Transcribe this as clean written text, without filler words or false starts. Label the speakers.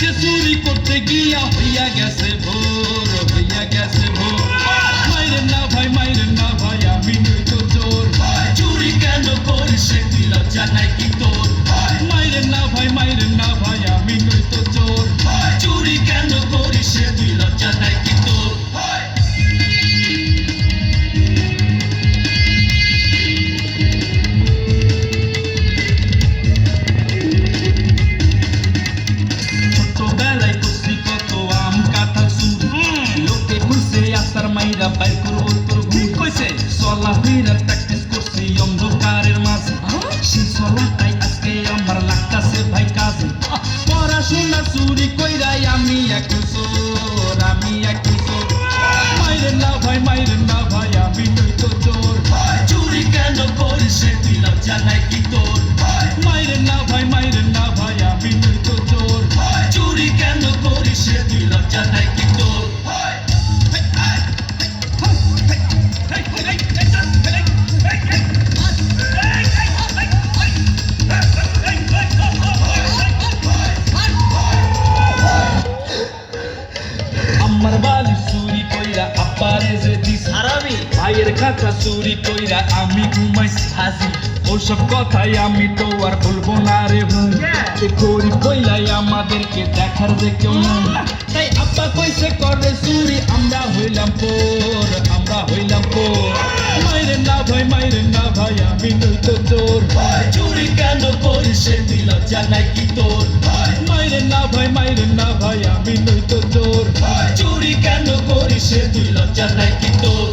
Speaker 1: আজকে চুরি করতে গিয়া হইয়া গেছে ভোর, হইয়া গেছে ভোর। মাইরেন না ভাই আমি নই তো চোর।
Speaker 2: চুরি কেন করিস তুই লজ্জা নাই কি তোর?
Speaker 1: মাইরেন না ভাই আমি নই তো চোর।
Speaker 2: চুরি কেন করিস তুই লজ্জা নাই কি তোর?
Speaker 1: ছোটবেলায় করছি কত আম কাঁঠাল চুরি, লোকে কইছে আসার মাইরা বাইর করবো তোর ভূত।
Speaker 2: কইছে
Speaker 1: চলা ফিরা প্র্যাকটিস করছি অন্ধকারের মাঝে, সেই চলাটাই আজকে আমার লাগতাছে ভাই কাজে। পড়াশোনা চুরি কইরাই আমি এখন চোর, আমি এখন চোর। মাইরেন না ভাই আমি নই তো চোর।
Speaker 2: চুরি কেন করিস তুই লজ্জা নাই কি তোর?
Speaker 1: মাইরেন না ভাই আমি নই তো চোর।
Speaker 2: চুরি কেন করিস তুই লজ্জা নাই কি তোর?
Speaker 1: আমার বালি চুরি কইরা আব্বারে যে দিস
Speaker 2: হারামি
Speaker 1: ভাইয়ের খাতা চুরি কইরা আমি ঘুমাইছি হাসি। ওসব কথাই আমি তো আর বলবো না রে ভাই, এ গরিব বইলাই আমাদেরকে দেখার যে কেউ নাই। তাই আব্বা কইছে করে চুরি, আমরা হইলাম পোর, আমরা হইলাম পোর। মাইরেন না ভাই আমি নই তো চোর।
Speaker 2: চুরি কেন করিস তুই লজ্জা নাই কি তোর?
Speaker 1: মাইরেন না ভাই আমি নই তো চোর।
Speaker 2: চুরি কেন করিস তুই লজ্জা নাই কি তোর?